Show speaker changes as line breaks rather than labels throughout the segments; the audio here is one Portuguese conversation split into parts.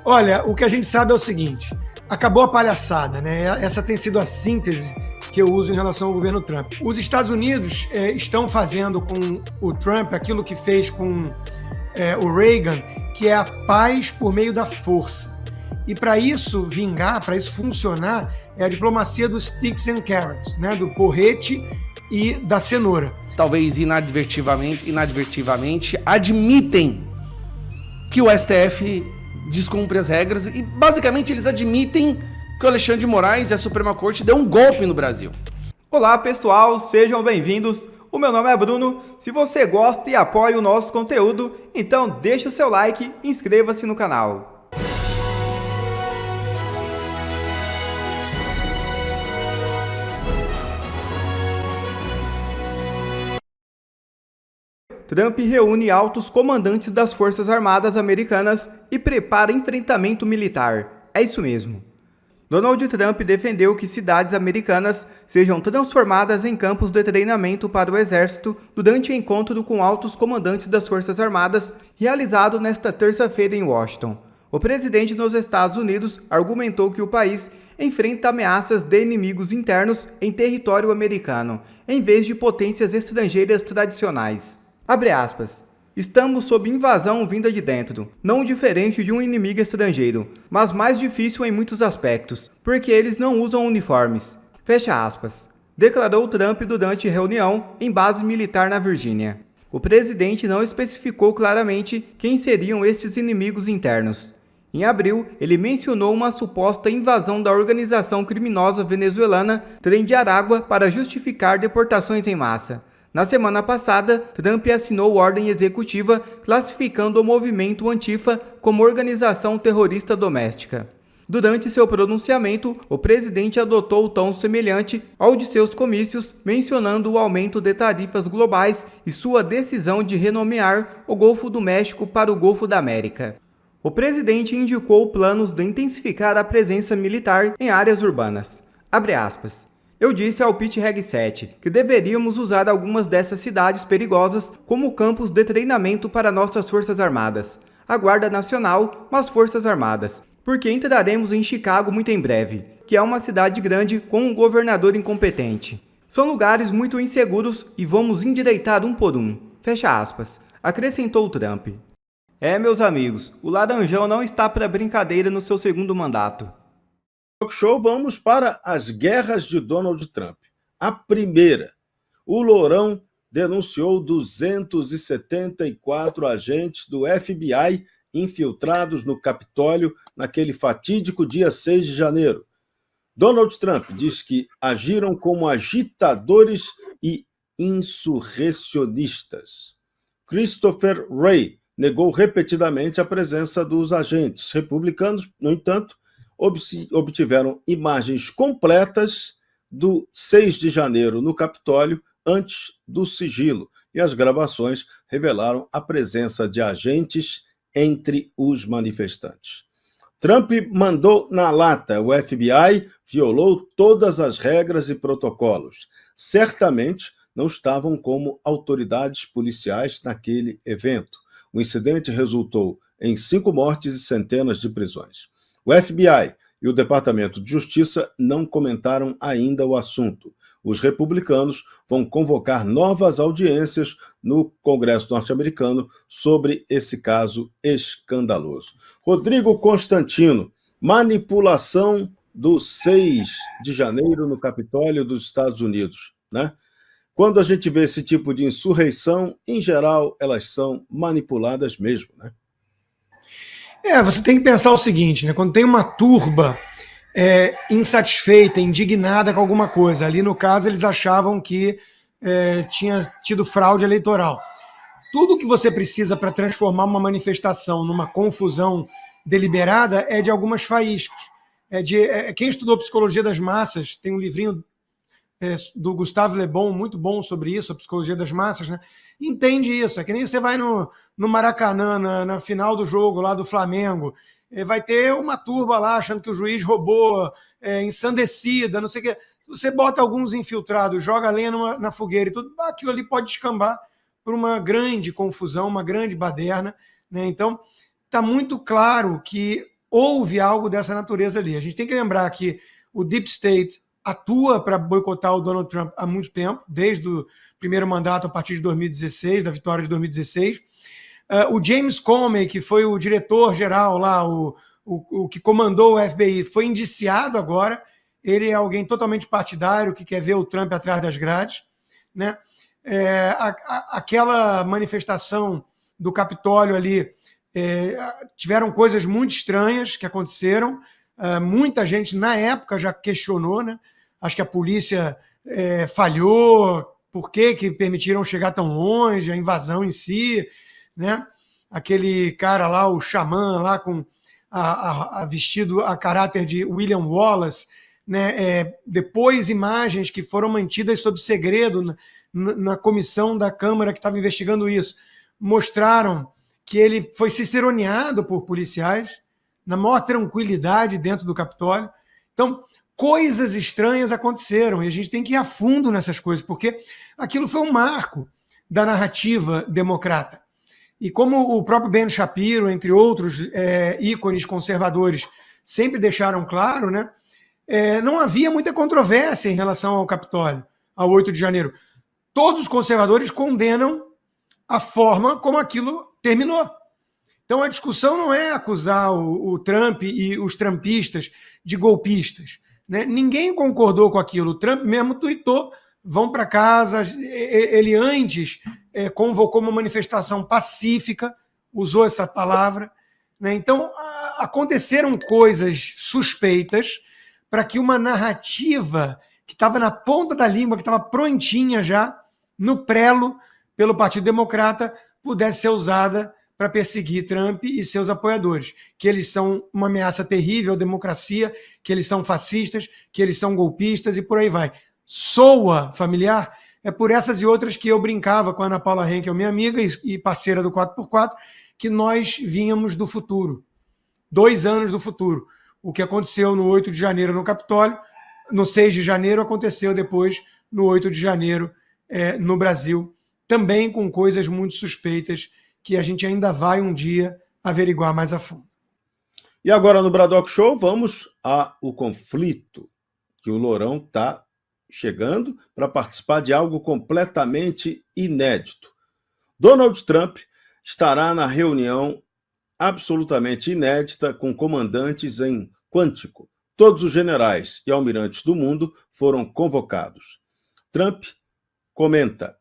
Olha, o que a gente sabe é o seguinte: acabou a palhaçada, né? Essa tem sido a síntese que eu uso em relação ao governo Trump. Os Estados Unidos estão fazendo com o Trump aquilo que fez com o Reagan, que é a paz por meio da força. E para isso vingar, para isso funcionar, é a diplomacia dos sticks and carrots, né? Do porrete e da cenoura.
Talvez inadvertidamente admitem que o STF descumpre as regras e basicamente eles admitem que o Alexandre de Moraes e a Suprema Corte deu um golpe no Brasil.
Olá pessoal, sejam bem-vindos. O meu nome é Bruno. Se você gosta e apoia o nosso conteúdo, então deixa o seu like e inscreva-se no canal. Trump reúne altos comandantes das Forças Armadas Americanas e prepara enfrentamento militar. É isso mesmo. Donald Trump defendeu que cidades americanas sejam transformadas em campos de treinamento para o exército durante encontro com altos comandantes das Forças Armadas realizado nesta terça-feira em Washington. O presidente dos Estados Unidos argumentou que o país enfrenta ameaças de inimigos internos em território americano, em vez de potências estrangeiras tradicionais. Abre aspas. Estamos sob invasão vinda de dentro, não diferente de um inimigo estrangeiro, mas mais difícil em muitos aspectos, porque eles não usam uniformes. Fecha aspas. Declarou Trump durante reunião em base militar na Virgínia. O presidente não especificou claramente quem seriam estes inimigos internos. Em abril, ele mencionou uma suposta invasão da organização criminosa venezuelana Tren de Aragua para justificar deportações em massa. Na semana passada, Trump assinou ordem executiva classificando o movimento Antifa como organização terrorista doméstica. Durante seu pronunciamento, o presidente adotou um tom semelhante ao de seus comícios, mencionando o aumento de tarifas globais e sua decisão de renomear o Golfo do México para o Golfo da América. O presidente indicou planos de intensificar a presença militar em áreas urbanas. Abre aspas. Eu disse ao Pete Hegseth que deveríamos usar algumas dessas cidades perigosas como campos de treinamento para nossas Forças Armadas, a Guarda Nacional, mas Forças Armadas, porque entraremos em Chicago muito em breve, que é uma cidade grande com um governador incompetente. São lugares muito inseguros e vamos endireitar um por um. Fecha aspas, acrescentou Trump. Meus amigos, o Laranjão não está para brincadeira no seu segundo mandato.
Talk Show, vamos para as guerras de Donald Trump. A primeira, o Lourão denunciou 274 agentes do FBI infiltrados no Capitólio naquele fatídico dia 6 de janeiro. Donald Trump diz que agiram como agitadores e insurrecionistas. Christopher Wray negou repetidamente a presença dos agentes republicanos, no entanto, obtiveram imagens completas do 6 de janeiro no Capitólio antes do sigilo, e as gravações revelaram a presença de agentes entre os manifestantes. Trump mandou na lata. O FBI violou todas as regras e protocolos. Certamente não estavam como autoridades policiais naquele evento. O incidente resultou em 5 mortes e centenas de prisões. O FBI e o Departamento de Justiça não comentaram ainda o assunto. Os republicanos vão convocar novas audiências no Congresso norte-americano sobre esse caso escandaloso. Rodrigo Constantino, manipulação do 6 de janeiro no Capitólio dos Estados Unidos, né? Quando a gente vê esse tipo de insurreição, em geral, elas são manipuladas mesmo, né?
Você tem que pensar o seguinte, né? Quando tem uma turba insatisfeita, indignada com alguma coisa, ali no caso eles achavam que tinha tido fraude eleitoral. Tudo que você precisa para transformar uma manifestação numa confusão deliberada é de algumas faíscas. Quem estudou Psicologia das Massas, tem um livrinho do Gustave Le Bon, muito bom sobre isso, a psicologia das massas, né? Entende isso. É que nem você vai no Maracanã, na final do jogo lá do Flamengo, vai ter uma turba lá achando que o juiz roubou, ensandecida, não sei o quê. Se você bota alguns infiltrados, joga lenha na fogueira e tudo, aquilo ali pode descambar por uma grande confusão, uma grande baderna, né? Então, está muito claro que houve algo dessa natureza ali. A gente tem que lembrar que o Deep State atua para boicotar o Donald Trump há muito tempo, desde o primeiro mandato a partir de 2016, da vitória de 2016. O James Comey, que foi o diretor-geral lá, o que comandou o FBI, foi indiciado agora. Ele é alguém totalmente partidário, que quer ver o Trump atrás das grades, né? Aquela manifestação do Capitólio ali, tiveram coisas muito estranhas que aconteceram. Muita gente, na época, já questionou, né? Acho que a polícia falhou, por que permitiram chegar tão longe, a invasão em si, né? Aquele cara lá, o xamã lá, com vestido a caráter de William Wallace, né? Depois imagens que foram mantidas sob segredo na comissão da Câmara que estava investigando isso, mostraram que ele foi ciceroneado por policiais na maior tranquilidade dentro do Capitólio. Então, coisas estranhas aconteceram e a gente tem que ir a fundo nessas coisas, porque aquilo foi um marco da narrativa democrata. E como o próprio Ben Shapiro, entre outros ícones conservadores, sempre deixaram claro, né, não havia muita controvérsia em relação ao Capitólio, ao 8 de janeiro. Todos os conservadores condenam a forma como aquilo terminou. Então a discussão não é acusar o Trump e os trumpistas de golpistas, né? Ninguém concordou com aquilo. O Trump mesmo tuitou, vão para casa. Ele antes convocou uma manifestação pacífica, usou essa palavra, né? Então aconteceram coisas suspeitas para que uma narrativa que estava na ponta da língua, que estava prontinha já, no prelo, pelo Partido Democrata, pudesse ser usada para perseguir Trump e seus apoiadores, que eles são uma ameaça terrível à democracia, que eles são fascistas, que eles são golpistas e por aí vai. Soa familiar? É por essas e outras que eu brincava com a Ana Paula Henkel, minha amiga e parceira do 4x4, que nós vínhamos do futuro, 2 anos do futuro. O que aconteceu no 8 de janeiro no Capitólio, no 6 de janeiro aconteceu depois no 8 de janeiro no Brasil, também com coisas muito suspeitas que a gente ainda vai um dia averiguar mais a fundo.
E agora no Braddock Show vamos ao conflito, que o Lourão está chegando para participar de algo completamente inédito. Donald Trump estará na reunião absolutamente inédita com comandantes em Quantico. Todos os generais e almirantes do mundo foram convocados. Trump comenta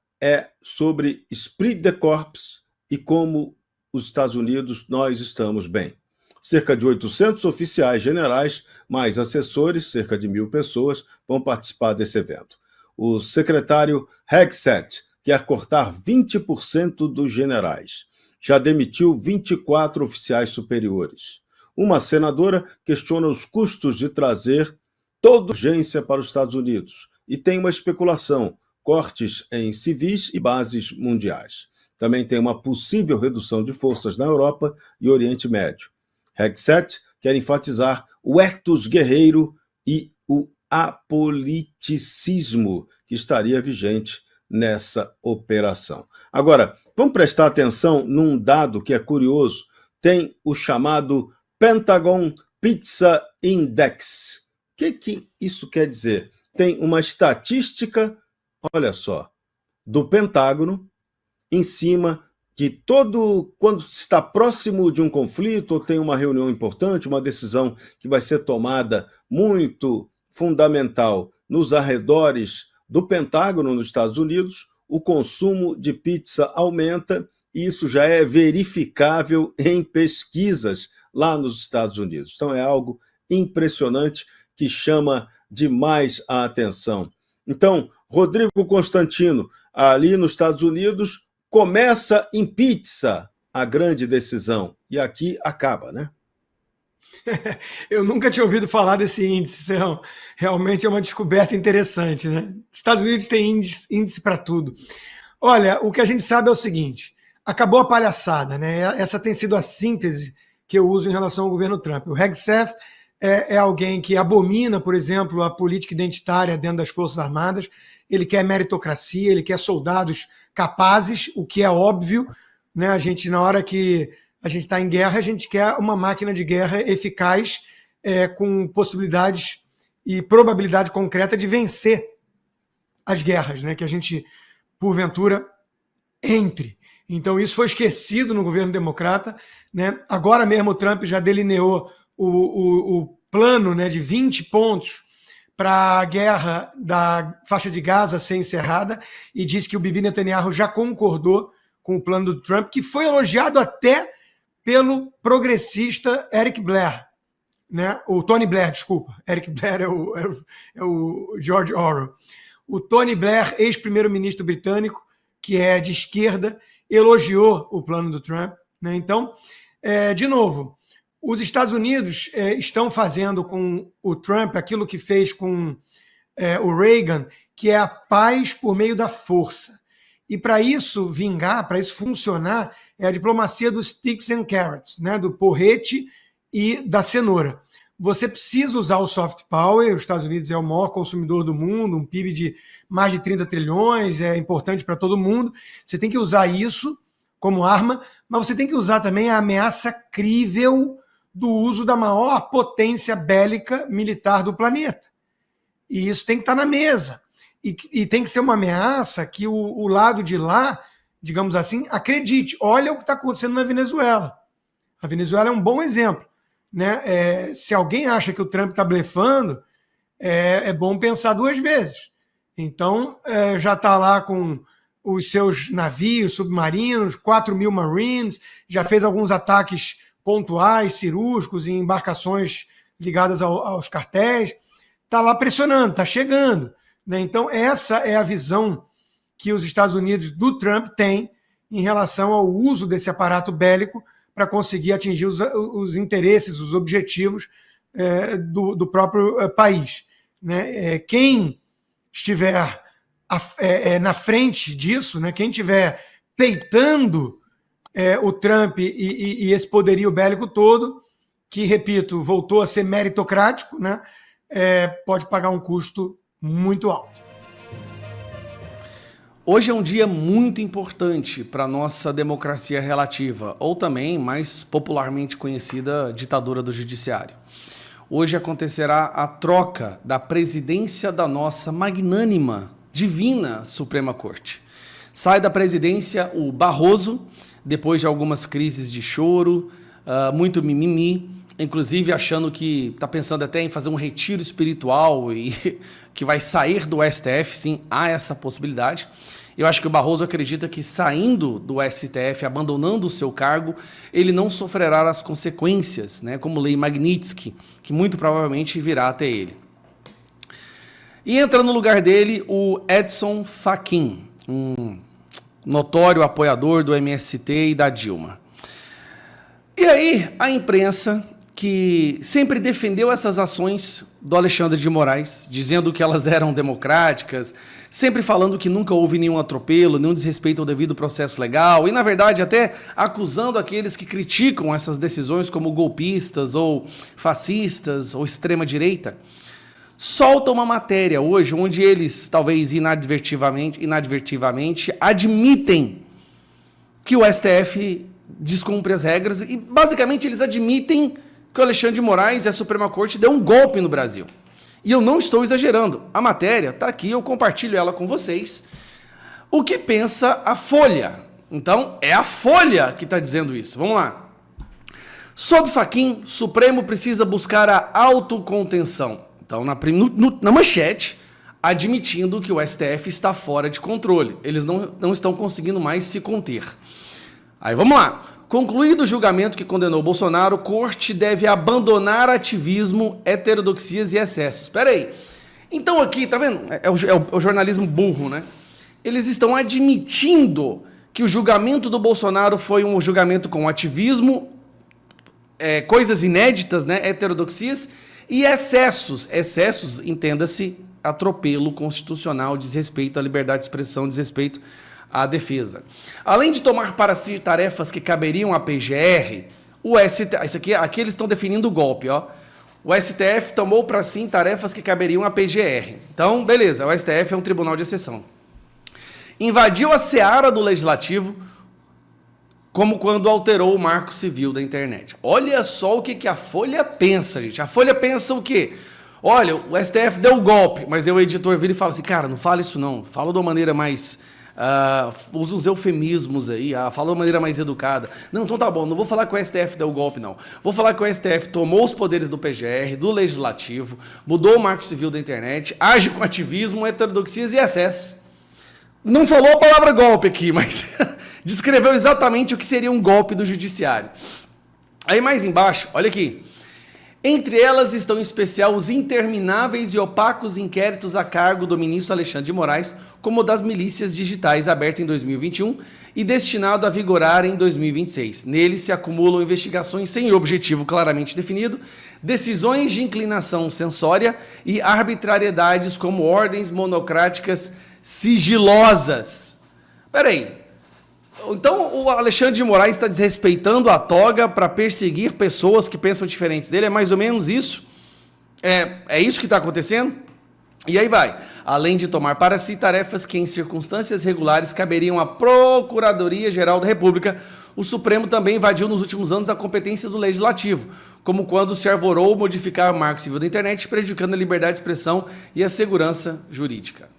sobre esprit de corps e como os Estados Unidos nós estamos bem. Cerca de 800 oficiais generais, mais assessores, cerca de 1.000 pessoas, vão participar desse evento. O secretário Hegseth quer cortar 20% dos generais. Já demitiu 24 oficiais superiores. Uma senadora questiona os custos de trazer toda urgência para os Estados Unidos e tem uma especulação, cortes em civis e bases mundiais. Também tem uma possível redução de forças na Europa e Oriente Médio. Hegseth quer enfatizar o ethos guerreiro e o apoliticismo que estaria vigente nessa operação. Agora, vamos prestar atenção num dado que é curioso. Tem o chamado Pentagon Pizza Index. O que isso quer dizer? Tem uma estatística, olha só, do Pentágono em cima de quando se está próximo de um conflito ou tem uma reunião importante, uma decisão que vai ser tomada muito fundamental nos arredores do Pentágono nos Estados Unidos, o consumo de pizza aumenta e isso já é verificável em pesquisas lá nos Estados Unidos. Então é algo impressionante que chama demais a atenção. Então, Rodrigo Constantino, ali nos Estados Unidos, começa em pizza a grande decisão. E aqui acaba, né?
Eu nunca tinha ouvido falar desse índice, Serrão. Realmente é uma descoberta interessante, né? Os Estados Unidos têm índice para tudo. Olha, o que a gente sabe é o seguinte, acabou a palhaçada, né? Essa tem sido a síntese que eu uso em relação ao governo Trump. O Hegseth é alguém que abomina, por exemplo, a política identitária dentro das Forças Armadas, ele quer meritocracia, ele quer soldados capazes, o que é óbvio, né? A gente, na hora que A gente está em guerra, a gente quer uma máquina de guerra eficaz, com possibilidades e probabilidade concreta de vencer as guerras, né? Que a gente, porventura, entre. Então, isso foi esquecido no governo democrata, né? Agora mesmo o Trump já delineou o plano, né, de 20 pontos para a guerra da faixa de Gaza ser encerrada e disse que o Bibi Netanyahu já concordou com o plano do Trump, que foi elogiado até pelo progressista Eric Blair, né? O Tony Blair, desculpa. Eric Blair é o George Orwell. O Tony Blair, ex-primeiro-ministro britânico, que é de esquerda, elogiou o plano do Trump, né? Então, de novo, os Estados Unidos estão fazendo com o Trump aquilo que fez com o Reagan, que é a paz por meio da força. E para isso vingar, para isso funcionar, é a diplomacia dos sticks and carrots, né? Do porrete e da cenoura. Você precisa usar o soft power. Os Estados Unidos é o maior consumidor do mundo, um PIB de mais de 30 trilhões, é importante para todo mundo. Você tem que usar isso como arma, mas você tem que usar também a ameaça crível do uso da maior potência bélica militar do planeta. E isso tem que estar na mesa. E tem que ser uma ameaça que o lado de lá, digamos assim, acredite. Olha o que está acontecendo na Venezuela. A Venezuela é um bom exemplo, né? Se alguém acha que o Trump está blefando, é bom pensar duas vezes. Então, já está lá com os seus navios, submarinos, 4.000 Marines, já fez alguns ataques pontuais, cirúrgicos, em embarcações ligadas aos cartéis. Está lá pressionando, está chegando, né? Então, essa é a visão que os Estados Unidos do Trump têm em relação ao uso desse aparato bélico para conseguir atingir os interesses, os objetivos do próprio país, né? Quem estiver na frente disso, né? Quem estiver peitando o Trump e esse poderio bélico todo, que, repito, voltou a ser meritocrático, né? Pode pagar um custo muito alto.
Hoje é um dia muito importante para a nossa democracia relativa, ou também, mais popularmente conhecida, ditadura do judiciário. Hoje acontecerá a troca da presidência da nossa magnânima, divina Suprema Corte. Sai da presidência o Barroso, depois de algumas crises de choro, muito mimimi, inclusive achando que está pensando até em fazer um retiro espiritual e que vai sair do STF. Sim, há essa possibilidade. Eu acho que o Barroso acredita que saindo do STF, abandonando o seu cargo, ele não sofrerá as consequências, né, como lei Magnitsky, que muito provavelmente virá até ele. E entra no lugar dele o Edson Fachin, um notório apoiador do MST e da Dilma. E aí a imprensa, que sempre defendeu essas ações do Alexandre de Moraes, dizendo que elas eram democráticas, sempre falando que nunca houve nenhum atropelo, nenhum desrespeito ao devido processo legal, e, na verdade, até acusando aqueles que criticam essas decisões como golpistas ou fascistas ou extrema-direita, solta uma matéria hoje onde eles, talvez inadvertidamente, admitem que o STF descumpre as regras e, basicamente, eles admitem que o Alexandre de Moraes e a Suprema Corte deu um golpe no Brasil. E eu não estou exagerando. A matéria está aqui, eu compartilho ela com vocês. O que pensa a Folha? Então, é a Folha que está dizendo isso. Vamos lá. Sob Fachin, Supremo precisa buscar a autocontenção. Então, na manchete, admitindo que o STF está fora de controle. Eles não estão conseguindo mais se conter. Aí, vamos lá. Concluído o julgamento que condenou Bolsonaro, Corte deve abandonar ativismo, heterodoxias e excessos. Espera aí. Então aqui, tá vendo? É o jornalismo burro, né? Eles estão admitindo que o julgamento do Bolsonaro foi um julgamento com ativismo, coisas inéditas, né? Heterodoxias e excessos. Excessos, entenda-se, atropelo constitucional, desrespeito à liberdade de expressão, desrespeito à defesa. Além de tomar para si tarefas que caberiam à PGR, o STF, aqui eles estão definindo o golpe, ó. O STF tomou para si tarefas que caberiam à PGR. Então, beleza, o STF é um tribunal de exceção. Invadiu a seara do Legislativo como quando alterou o marco civil da internet. Olha só o que a Folha pensa, gente. A Folha pensa o quê? Olha, o STF deu o golpe, mas aí o editor vira e fala assim, cara, não fala isso não, fala de uma maneira mais... usa os eufemismos aí, fala de uma maneira mais educada. Não, então tá bom, não vou falar que o STF deu o golpe, não. Vou falar que o STF tomou os poderes do PGR, do Legislativo, mudou o marco civil da internet, age com ativismo, heterodoxias e excessos. Não falou a palavra golpe aqui, mas descreveu exatamente o que seria um golpe do judiciário. Aí mais embaixo, olha aqui. Entre elas estão em especial os intermináveis e opacos inquéritos a cargo do ministro Alexandre de Moraes, como o das milícias digitais, aberto em 2021 e destinado a vigorar em 2026. Neles se acumulam investigações sem objetivo claramente definido, decisões de inclinação censória e arbitrariedades como ordens monocráticas sigilosas. Peraí. Então o Alexandre de Moraes está desrespeitando a toga para perseguir pessoas que pensam diferentes dele? É mais ou menos isso? É isso que está acontecendo? E aí vai. Além de tomar para si tarefas que em circunstâncias regulares caberiam à Procuradoria-Geral da República, o Supremo também invadiu nos últimos anos a competência do Legislativo, como quando se arvorou modificar o marco civil da internet, prejudicando a liberdade de expressão e a segurança jurídica.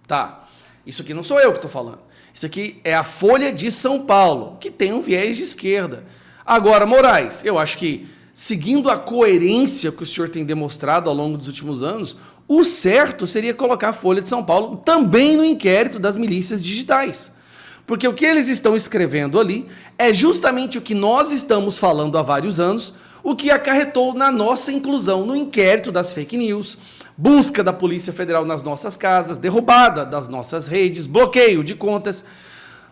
Tá, isso aqui não sou eu que estou falando. Isso aqui é a Folha de São Paulo, que tem um viés de esquerda. Agora, Moraes, eu acho que, seguindo a coerência que o senhor tem demonstrado ao longo dos últimos anos, o certo seria colocar a Folha de São Paulo também no inquérito das milícias digitais. Porque o que eles estão escrevendo ali é justamente o que nós estamos falando há vários anos, o que acarretou na nossa inclusão no inquérito das fake news, busca da Polícia Federal nas nossas casas, derrubada das nossas redes, bloqueio de contas.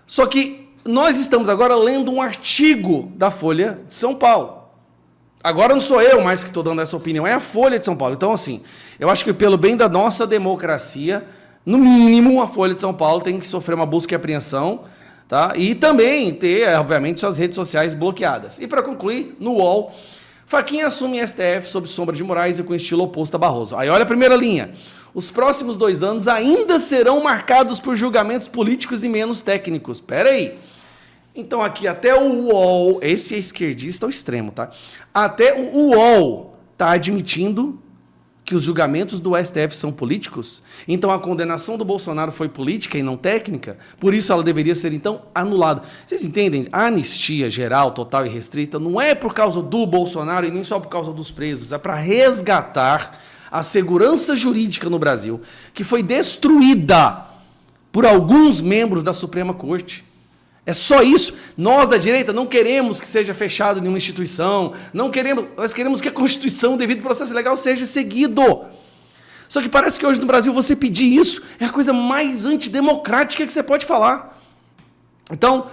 Só que nós estamos agora lendo um artigo da Folha de São Paulo. Agora não sou eu mais que estou dando essa opinião, é a Folha de São Paulo. Então, assim, eu acho que pelo bem da nossa democracia, no mínimo, a Folha de São Paulo tem que sofrer uma busca e apreensão, tá? E também ter, obviamente, suas redes sociais bloqueadas. E para concluir, no UOL, Fachin assume STF sob sombra de Moraes e com estilo oposto a Barroso. Aí olha a primeira linha. Os próximos 2 anos ainda serão marcados por julgamentos políticos e menos técnicos. Pera aí. Então aqui até o UOL, esse é esquerdista ao extremo, tá? Até o UOL está admitindo que os julgamentos do STF são políticos? Então a condenação do Bolsonaro foi política e não técnica? Por isso ela deveria ser, então, anulada. Vocês entendem? A anistia geral, total e restrita não é por causa do Bolsonaro e nem só por causa dos presos, é para resgatar a segurança jurídica no Brasil, que foi destruída por alguns membros da Suprema Corte. É só isso. Nós da direita não queremos que seja fechado nenhuma instituição, nós queremos que a Constituição, o devido processo legal, seja seguido. Só que parece que hoje no Brasil você pedir isso é a coisa mais antidemocrática que você pode falar. Então,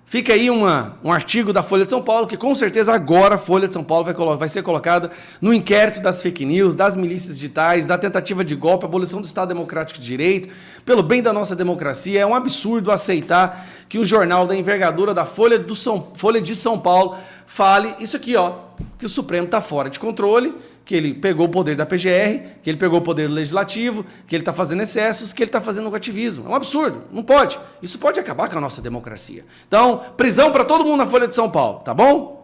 fica aí um artigo da Folha de São Paulo, que com certeza agora a Folha de São Paulo vai ser colocada no inquérito das fake news, das milícias digitais, da tentativa de golpe, abolição do Estado Democrático de Direito, pelo bem da nossa democracia. É um absurdo aceitar que um jornal da envergadura da Folha de São Paulo fale isso aqui, ó, que o Supremo está fora de controle, que ele pegou o poder da PGR, que ele pegou o poder do Legislativo, que ele está fazendo excessos, que ele está fazendo ativismo. É um absurdo, não pode. Isso pode acabar com a nossa democracia. Então, prisão para todo mundo na Folha de São Paulo, tá bom?